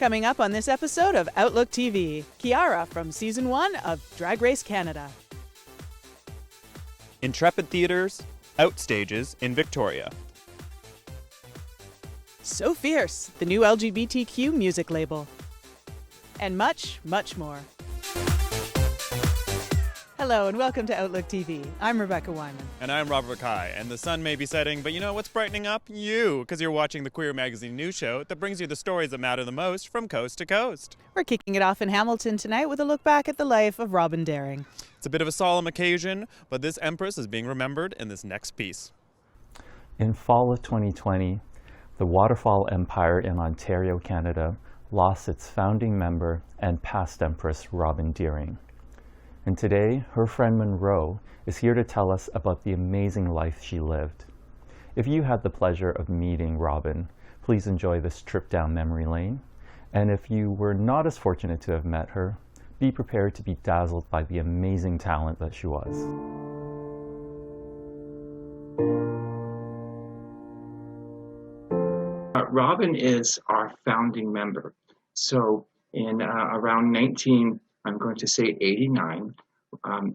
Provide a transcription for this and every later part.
Coming up on this episode of Outlook TV, Kiara from Season 1 of Drag Race Canada. Intrepid Theatre's Outstages in Victoria. So Fierce, the new LGBTQ music label. And much, much more. Hello and welcome to Outlook TV. I'm Rebecca Wyman. And I'm Robert Kai, and the sun may be setting, but you know what's brightening up? You, because you're watching the Queer Magazine news show that brings you the stories that matter the most from coast to coast. We're kicking it off in Hamilton tonight with a look back at the life of Robin Daring. It's a bit of a solemn occasion, but this empress is being remembered in this next piece. In fall of 2020, the Waterfall Empire in Ontario, Canada, lost its founding member and past empress Robin Daring. And today, her friend Monroe is here to tell us about the amazing life she lived. If you had the pleasure of meeting Robin, please enjoy this trip down memory lane. And if you were not as fortunate to have met her, be prepared to be dazzled by the amazing talent that she was. Robin is our founding member. So in around 89,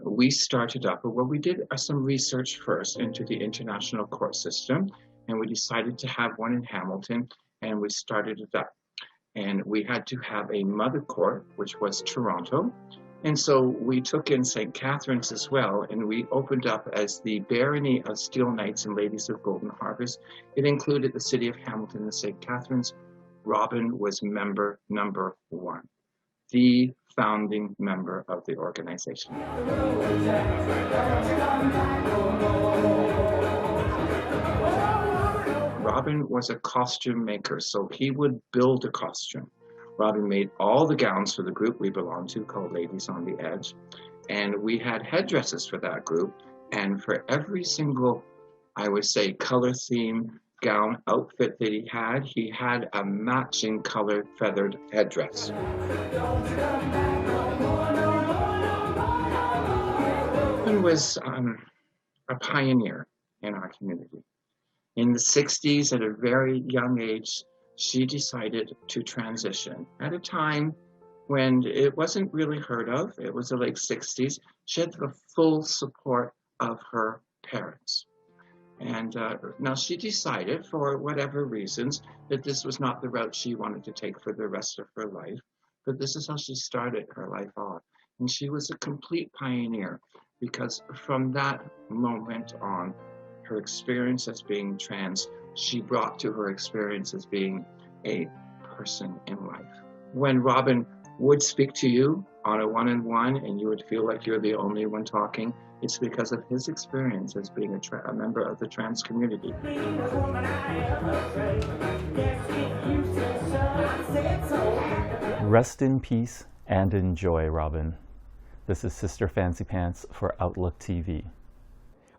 we started up, well, we did some research first into the international court system, and we decided to have one in Hamilton, and we started it up. And we had to have a mother court, which was Toronto. And so we took in St. Catharines as well, and we opened up as the Barony of Steel Knights and Ladies of Golden Harvest. It included the city of Hamilton and St. Catharines. Robin was member number 1, the founding member of the organization. Robin was a costume maker, so he would build a costume. Robin made all the gowns for the group we belonged to, called Ladies on the Edge, and we had headdresses for that group, and for every single, I would say, color theme gown outfit that he had a matching colored feathered headdress. Robin was a pioneer in our community. In the 60s, at a very young age, she decided to transition at a time when it wasn't really heard of. It was the late 60s. She had the full support of her parents. And now she decided, for whatever reasons, that this was not the route she wanted to take for the rest of her life. But this is how she started her life off. And she was a complete pioneer, because from that moment on, her experience as being trans, she brought to her experience as being a person in life. When Robin would speak to you on a one-on-one and you would feel like you're the only one talking, it's because of his experience as being a member of the trans community. Rest in peace and enjoy, Robin. This is Sister Fancy Pants for Outlook TV.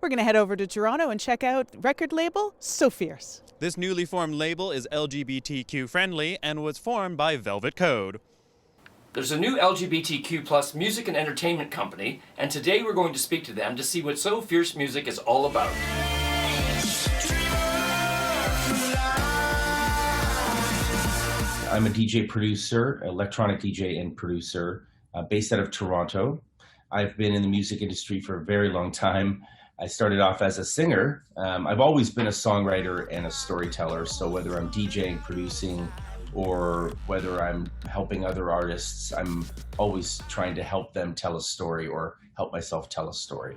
We're going to head over to Toronto and check out record label So Fierce. This newly formed label is LGBTQ friendly and was formed by Velvet Code. There's a new LGBTQ plus music and entertainment company, and today we're going to speak to them to see what So Fierce music is all about. I'm a DJ producer, electronic DJ and producer, based out of Toronto. I've been in the music industry for a very long time. I started off as a singer. I've always been a songwriter and a storyteller, so whether I'm DJing, producing, or whether I'm helping other artists, I'm always trying to help them tell a story or help myself tell a story.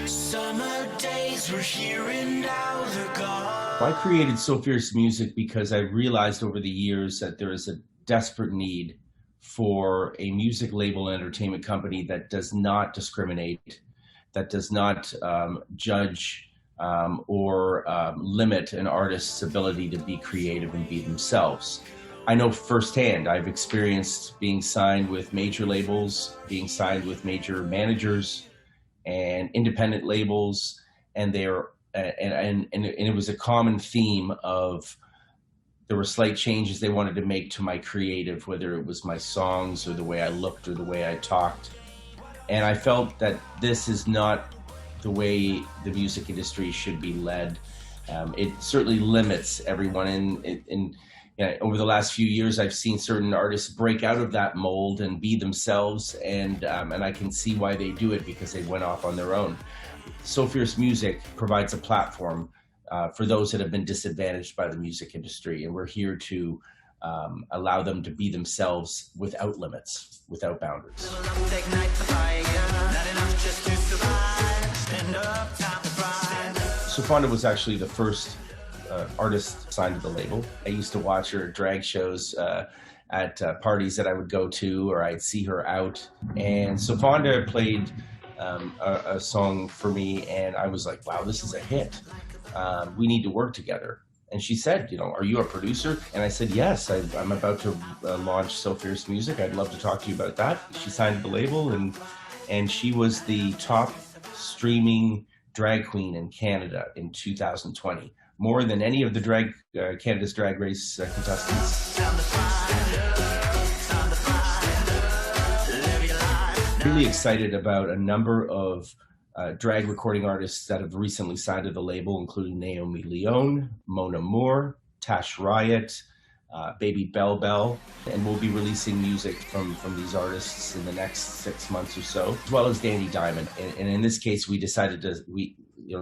Summer days were here and now they're gone. I created So Fierce music because I realized over the years that there is a desperate need for a music label and entertainment company that does not discriminate, that does not judge or limit an artist's ability to be creative and be themselves. I know firsthand, I've experienced being signed with major labels, being signed with major managers and independent labels, and it was a common theme of there were slight changes they wanted to make to my creative, whether it was my songs or the way I looked or the way I talked. And I felt that this is not the way the music industry should be led. It certainly limits everyone. In over the last few years, I've seen certain artists break out of that mold and be themselves, and I can see why they do it, because they went off on their own. So Fierce Music provides a platform for those that have been disadvantaged by the music industry, and we're here to allow them to be themselves without limits, without boundaries. Sofonda was actually the first artist signed to the label. I used to watch her at drag shows at parties that I would go to, or I'd see her out. And Sofonda played a song for me, and I was like, wow, this is a hit. We need to work together. And she said, are you a producer? And I said, yes, I'm about to launch So Fierce Music. I'd love to talk to you about that. She signed the label, and she was the top streaming drag queen in Canada in 2020. More than any of the Canada's Drag Race contestants. Really excited about a number of drag recording artists that have recently signed to the label, including Naomi Leone, Mona Moore, Tash Riot, Baby Bell Bell, and we'll be releasing music from these artists in the next 6 months or so, as well as Danny Diamond. And in this case, we decided to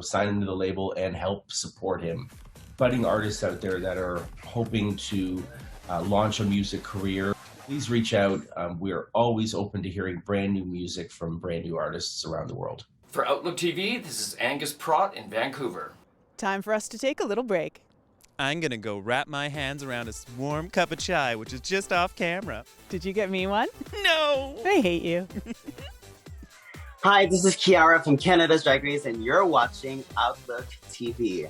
sign him to the label and help support him. Budding artists out there that are hoping to launch a music career, please reach out. We're always open to hearing brand new music from brand new artists around the world. For Outlook TV, this is Angus Prott in Vancouver. Time for us to take a little break. I'm gonna go wrap my hands around a warm cup of chai, which is just off camera. Did you get me one? No! I hate you. Hi, this is Kiara from Canada's Drag Race, and you're watching Outlook TV.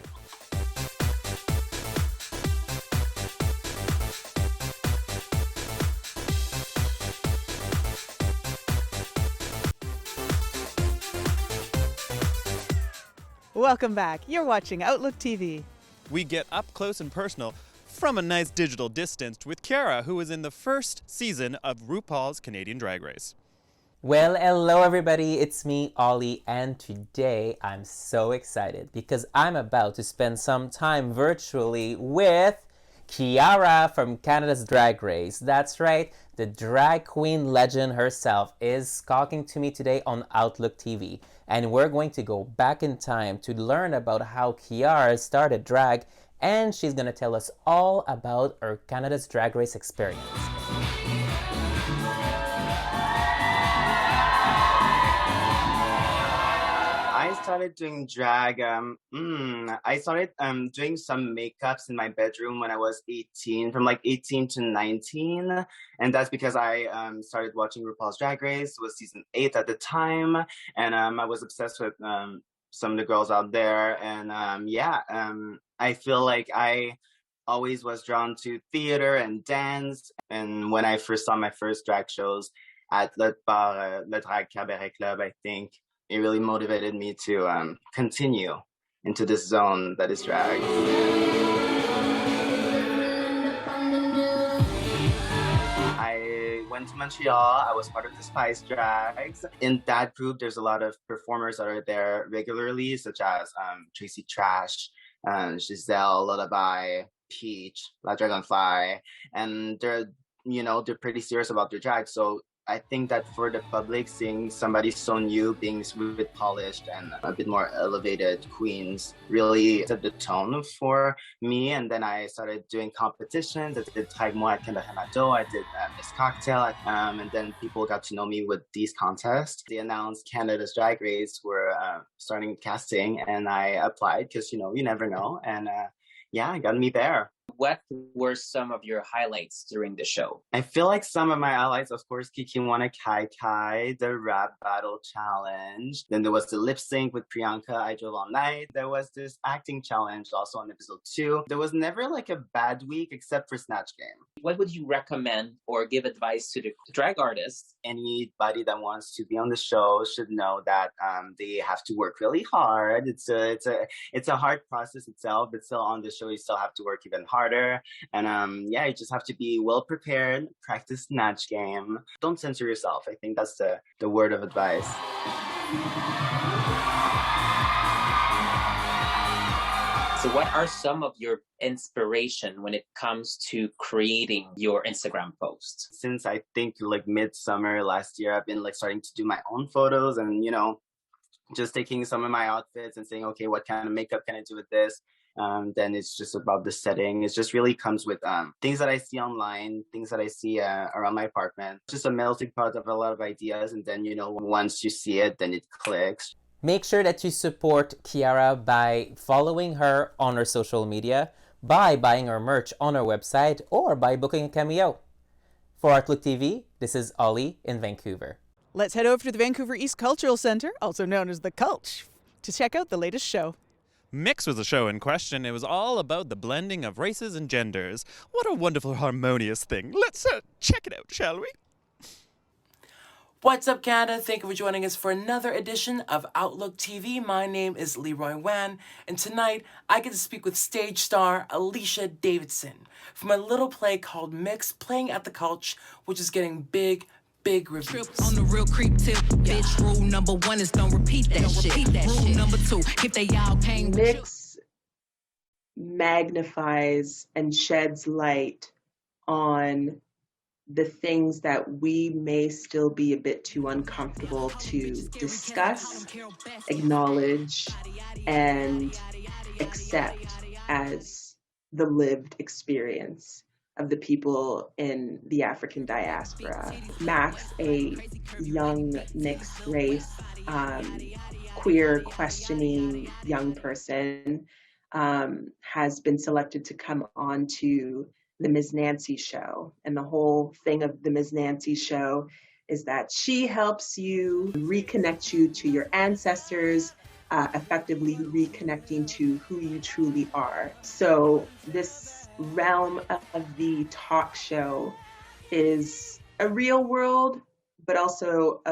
Welcome back. You're watching Outlook TV. We get up close and personal from a nice digital distance with Kiara, who was in the first season of RuPaul's Canadian Drag Race. Well, hello everybody, it's me, Ollie, and today I'm so excited because I'm about to spend some time virtually with Kiara from Canada's Drag Race. That's right, the drag queen legend herself is talking to me today on Outlook TV. And we're going to go back in time to learn about how Kiara started drag, and she's going to tell us all about her Canada's Drag Race experience. I started doing drag. I started doing some makeups in my bedroom when I was 18, from like 18 to 19. And that's because I started watching RuPaul's Drag Race. It was season 8 at the time. And I was obsessed with some of the girls out there. And I feel like I always was drawn to theater and dance. And when I first saw my first drag shows at Le Drag Cabaret Club, I think it really motivated me to continue into this zone that is drag. I went to Montreal. I was part of the Spice Drags. In that group, there's a lot of performers that are there regularly, such as Tracy Trash, Giselle, Lullaby, Peach, La Dragonfly, and they're pretty serious about their drag. So I think that for the public, seeing somebody so new being smooth, polished, and a bit more elevated queens really set the tone for me. And then I started doing competitions. I did Drag Moi at Canada Hanado. I did Miss Cocktail. And then people got to know me with these contests. They announced Canada's Drag Race were starting casting, and I applied because, you never know. And it got me there. What were some of your highlights during the show? I feel like some of my highlights, of course, Kikiwana Kai Kai, the rap battle challenge. Then there was the lip sync with Priyanka, I Drove All Night. There was this acting challenge also on episode 2. There was never like a bad week except for Snatch Game. What would you recommend or give advice to the drag artists? Anybody that wants to be on the show should know that they have to work really hard. It's a hard process itself, but still on the show you still have to work even harder. And you just have to be well prepared, practice Snatch Game. Don't censor yourself. I think that's the word of advice. So what are some of your inspiration when it comes to creating your Instagram posts? Since I think like midsummer last year, I've been like starting to do my own photos and, you know, just taking some of my outfits and saying, okay, what kind of makeup can I do with this? Then it's just about the setting. It just really comes with things that I see online, things that I see around my apartment. Just a melting pot of a lot of ideas. And then, you know, once you see it, then it clicks. Make sure that you support Kiara by following her on her social media, by buying her merch on her website, or by booking a cameo. For OutlookTV, this is Ollie in Vancouver. Let's head over to the Vancouver East Cultural Centre, also known as the Cultch, to check out the latest show. Mix was the show in question. It was all about the blending of races and genders. What a wonderful, harmonious thing. Let's check it out, shall we? What's up, Canada? Thank you for joining us for another edition of Outlook TV. My name is Leroy Wan, and tonight I get to speak with stage star Alicia Davidson from a little play called Mix, playing at the Cultch, which is getting big reviews. On the real creep tip, bitch. Rule number 1 is don't repeat that shit. Rule number 2, if they all came. Mix magnifies and sheds light on the things that we may still be a bit too uncomfortable to discuss, acknowledge, and accept as the lived experience of the people in the African diaspora. Max, a young mixed race, queer questioning young person, has been selected to come on to the Ms. Nancy show. And the whole thing of the Ms. Nancy show is that she helps you reconnect you to your ancestors, effectively reconnecting to who you truly are. So this realm of the talk show is a real world, but also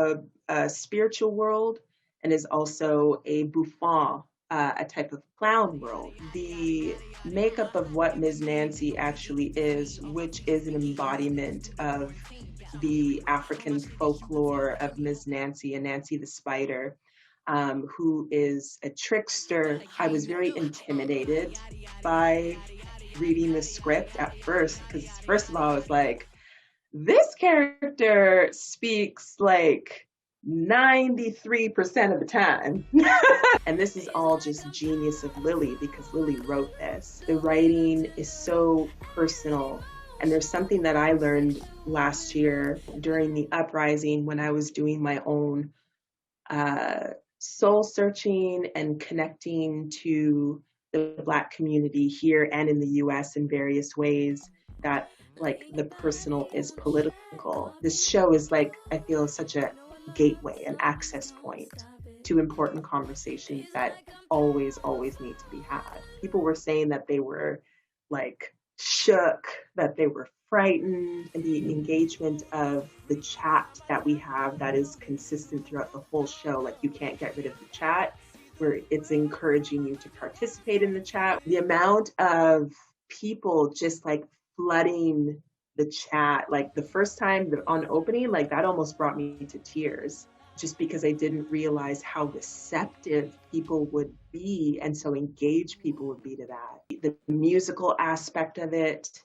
a spiritual world, and is also a bouffon, a type of clown world. The makeup of what Ms. Nancy actually is, which is an embodiment of the African folklore of Ms. Nancy and Nancy the Spider, who is a trickster. I was very intimidated by reading the script at first, because first of all, I was like, this character speaks like 93% of the time. And this is all just genius of Lily, because Lily wrote this. The writing is so personal. And there's something that I learned last year during the uprising when I was doing my own soul searching and connecting to the Black community here and in the US in various ways, that like the personal is political. This show is like, I feel, such a gateway, an access point to important conversations that always need to be had. People were saying that they were like shook, that they were frightened, and the engagement of the chat that we have that is consistent throughout the whole show. Like, you can't get rid of the chat, where it's encouraging you to participate in the chat. The amount of people just like flooding the chat, like the first time on opening, like that almost brought me to tears, just because I didn't realize how receptive people would be and so engaged people would be to that. The musical aspect of it,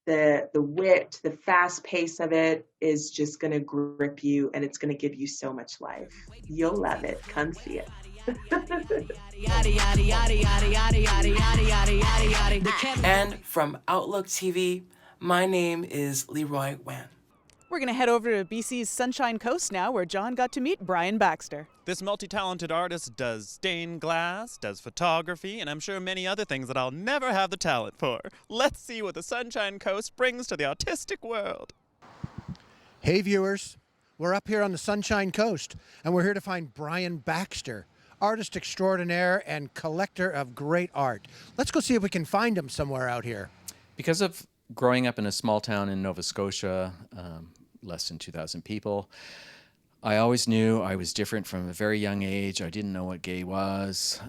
the wit, the fast pace of it is just gonna grip you, and it's gonna give you so much life. You'll love it. Come see it. And from Outlook TV, my name is Leroy Wan. We're going to head over to BC's Sunshine Coast now, where John got to meet Brian Baxter. This multi-talented artist does stained glass, does photography, and I'm sure many other things that I'll never have the talent for. Let's see what the Sunshine Coast brings to the artistic world. Hey viewers, we're up here on the Sunshine Coast, and we're here to find Brian Baxter, artist extraordinaire and collector of great art. Let's go see if we can find him somewhere out here. Because of growing up in a small town in Nova Scotia, less than 2,000 people, I always knew I was different from a very young age. I didn't know what gay was,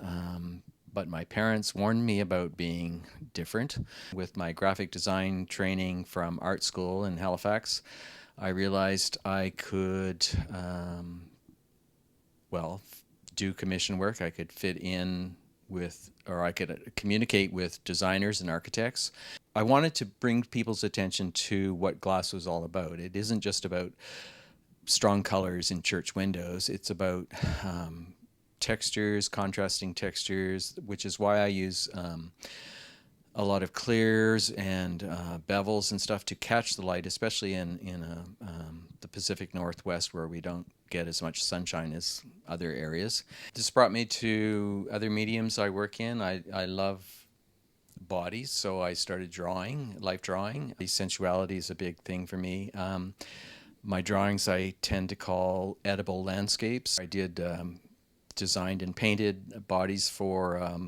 but my parents warned me about being different. With my graphic design training from art school in Halifax, I realized I could, do commission work. I could fit in with, or I could communicate with designers and architects. I wanted to bring people's attention to what glass was all about. It isn't just about strong colors in church windows. It's about textures, contrasting textures, which is why I use a lot of clears and bevels and stuff to catch the light, especially in the Pacific Northwest, where we don't get as much sunshine as other areas. This brought me to other mediums I work in. I love bodies, so I started drawing, life drawing. Sensuality is a big thing for me. My drawings I tend to call edible landscapes. I did designed and painted bodies for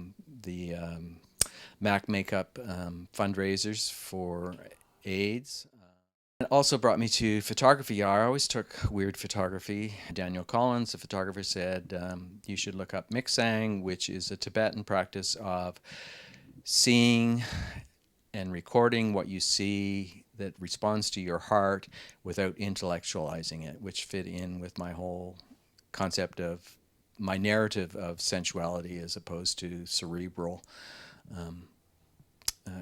the MAC makeup fundraisers for AIDS. It also brought me to photography. I always took weird photography. Daniel Collins, the photographer, said you should look up miksang, which is a Tibetan practice of seeing and recording what you see that responds to your heart without intellectualizing it, which fit in with my whole concept of my narrative of sensuality as opposed to cerebral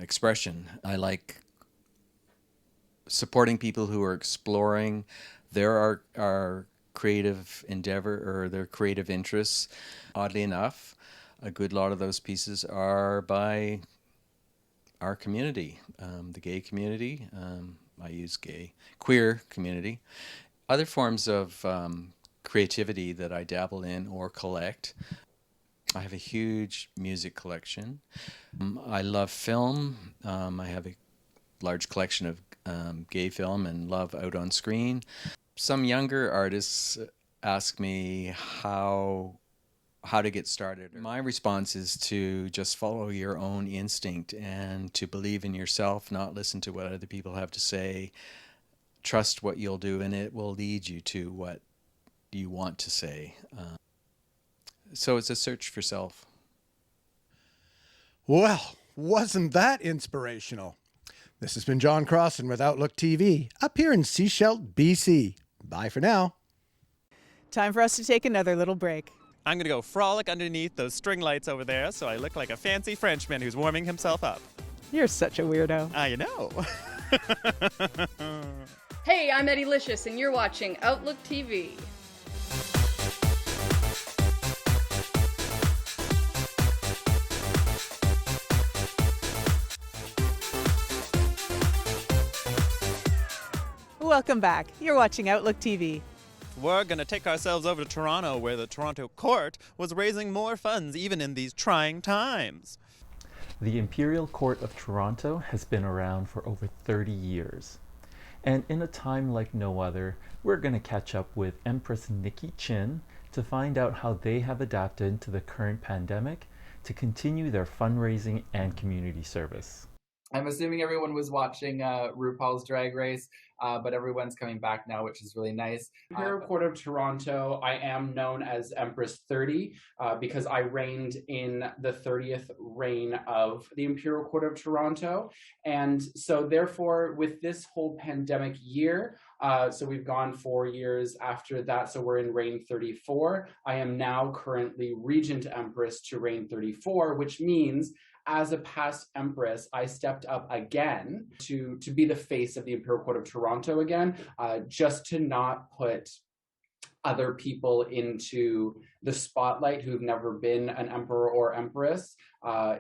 expression. I like supporting people who are exploring their creative endeavor or their creative interests. Oddly enough, a good lot of those pieces are by our community, the gay community. I use gay, queer community. Other forms of creativity that I dabble in or collect. I have a huge music collection. I love film. I have a large collection of gay film and love out on screen. Some younger artists ask me how to get started. My response is to just follow your own instinct and to believe in yourself, not listen to what other people have to say. Trust what you'll do, and it will lead you to what you want to say. So it's a search for self. Well, wasn't that inspirational? This has been John Crossan with Outlook TV up here in Sechelt, BC. Bye for now. Time for us to take another little break. I'm going to go frolic underneath those string lights over there so I look like a fancy Frenchman who's warming himself up. You're such a weirdo. I know. Hey, I'm Eddie Licious, and you're watching Outlook TV. Welcome back. You're watching Outlook TV. We're going to take ourselves over to Toronto, where the Toronto Court was raising more funds even in these trying times. The Imperial Court of Toronto has been around for over 30 years. And in a time like no other, we're going to catch up with Empress Nikki Chin to find out how they have adapted to the current pandemic to continue their fundraising and community service. I'm assuming everyone was watching RuPaul's Drag Race, but everyone's coming back now, which is really nice. Imperial Court of Toronto, I am known as Empress 30 because I reigned in the 30th reign of the Imperial Court of Toronto. And so therefore, with this whole pandemic year, so we've gone 4 years after that, so we're in reign 34. I am now currently Regent Empress to reign 34, which means as a past Empress, I stepped up again to be the face of the Imperial Court of Toronto again, just to not put other people into the spotlight who've never been an emperor or empress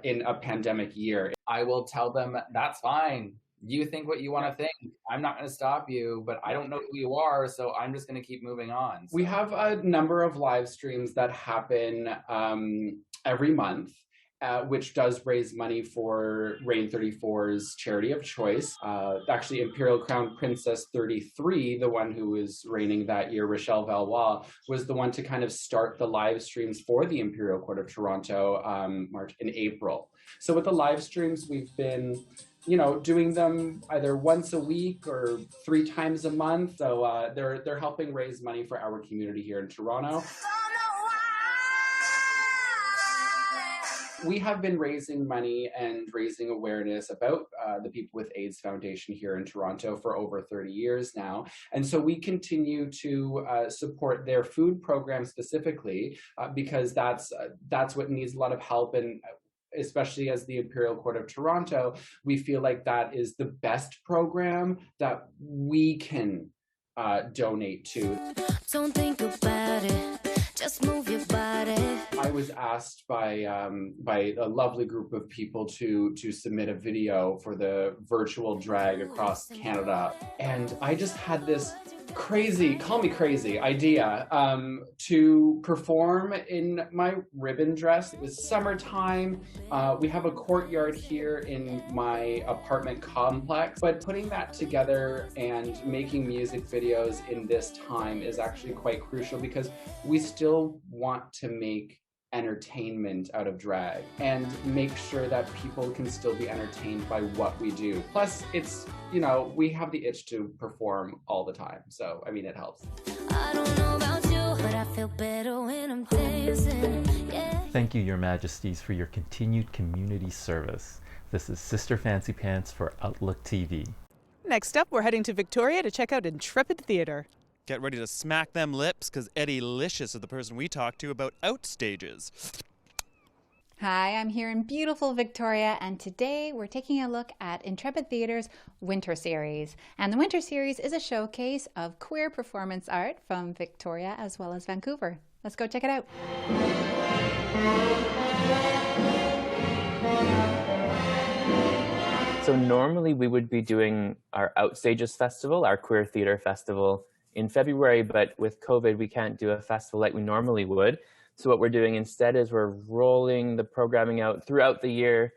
in a pandemic year. I will tell them, that's fine. You think what you want to think. I'm not going to stop you, but I don't know who you are, so I'm just going to keep moving on. So. We have a number of live streams that happen every month. Which does raise money for Reign 34's charity of choice. Actually, Imperial Crown Princess 33, the one who was reigning that year, Rochelle Valois, was the one to kind of start the live streams for the Imperial Court of Toronto in April. So with the live streams, we've been doing them either once a week or 3 times a month. So they're helping raise money for our community here in Toronto. We have been raising money and raising awareness about the People with AIDS Foundation here in Toronto for over 30 years now. And so we continue to support their food program specifically because that's what needs a lot of help. And especially as the Imperial Court of Toronto, we feel like that is the best program that we can donate to. Don't think about it, just move your body. I was asked by a lovely group of people to submit a video for the virtual drag across Canada, and I just had this crazy, call me crazy, idea to perform in my ribbon dress. It was summertime. We have a courtyard here in my apartment complex, but putting that together and making music videos in this time is actually quite crucial because we still want to make entertainment out of drag and make sure that people can still be entertained by what we do. Plus, it's, you know, we have the itch to perform all the time. So, I mean, it helps. I don't know about you, but I feel better when I'm dancing. Yeah. Thank you, Your Majesties, for your continued community service. This is Sister Fancy Pants for Outlook TV. Next up, we're heading to Victoria to check out Intrepid Theatre. Get ready to smack them lips, because Eddie Licious is the person we talked to about outstages. Hi, I'm here in beautiful Victoria, and today we're taking a look at Intrepid Theatre's Winter Series. And the Winter Series is a showcase of queer performance art from Victoria as well as Vancouver. Let's go check it out. So normally we would be doing our Outstages Festival, our queer theater festival, in February, but with COVID, we can't do a festival like we normally would. So what we're doing instead is we're rolling the programming out throughout the year,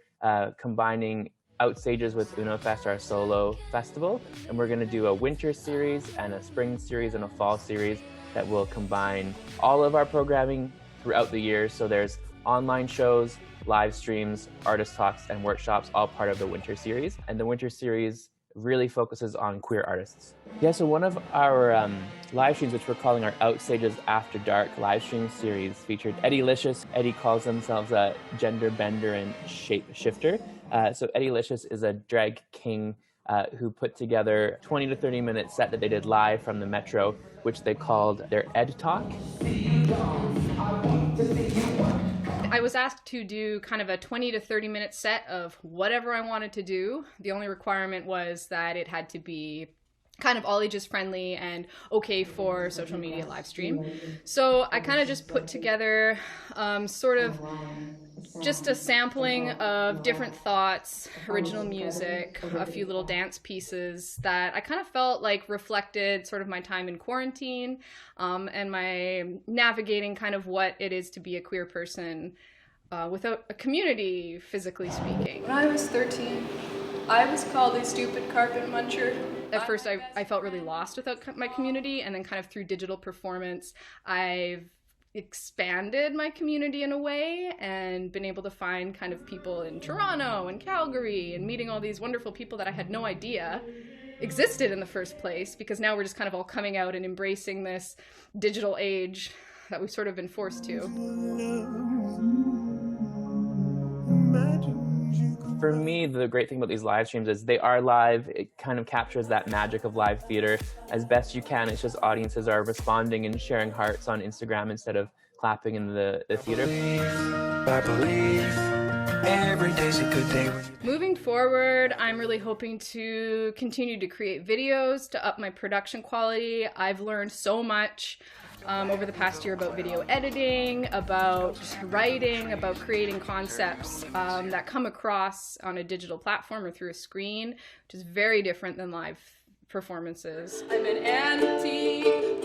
combining Outstages with UnoFest, our solo festival. And we're gonna do a winter series and a spring series and a fall series that will combine all of our programming throughout the year. So there's online shows, live streams, artist talks, and workshops, all part of the winter series. And the winter series really focuses on queer artists. Yeah, so one of our live streams, which we're calling our Outstages After Dark live stream series, featured Eddie Licious. Eddie calls themselves a gender bender and shape shifter. So Eddie Licious is a drag king who put together a 20 to 30 minute set that they did live from the Metro, which they called their Ed Talk. I was asked to do kind of a 20 to 30 minute set of whatever I wanted to do. The only requirement was that it had to be kind of all ages friendly and okay for social media live stream. So I kind of just put together sort of just a sampling of different thoughts, original music, a few little dance pieces that I kind of felt like reflected sort of my time in quarantine and my navigating kind of what it is to be a queer person without a community, physically speaking. When I was 13, I was called a stupid carpet muncher. At first, I felt really lost without my community, and then kind of through digital performance, I've expanded my community in a way and been able to find kind of people in Toronto and Calgary and meeting all these wonderful people that I had no idea existed in the first place, because now we're just kind of all coming out and embracing this digital age that we've sort of been forced to. For me, the great thing about these live streams is they are live. It kind of captures that magic of live theater as best you can. It's just audiences are responding and sharing hearts on Instagram instead of clapping in the theater. I believe every day's a good day. Moving forward, I'm really hoping to continue to create videos to up my production quality. I've learned so much over the past year about video editing, about writing, about creating concepts that come across on a digital platform or through a screen, which is very different than live performances. I'm an anti-portrait,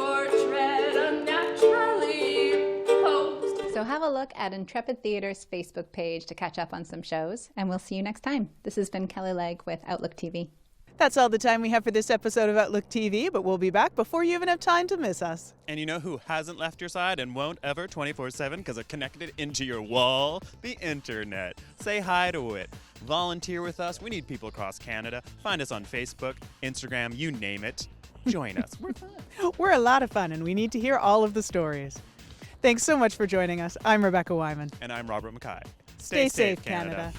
unnaturally posed. So have a look at Intrepid Theatre's Facebook page to catch up on some shows, and we'll see you next time. This has been Kelly Legg with Outlook TV. That's all the time we have for this episode of Outlook TV, but we'll be back before you even have time to miss us. And you know who hasn't left your side and won't ever 24/7 because they're connected into your wall? The internet. Say hi to it. Volunteer with us. We need people across Canada. Find us on Facebook, Instagram, you name it. Join us. We're fun. We're a lot of fun, and we need to hear all of the stories. Thanks so much for joining us. I'm Rebecca Wyman. And I'm Robert Mackay. Stay safe, Canada.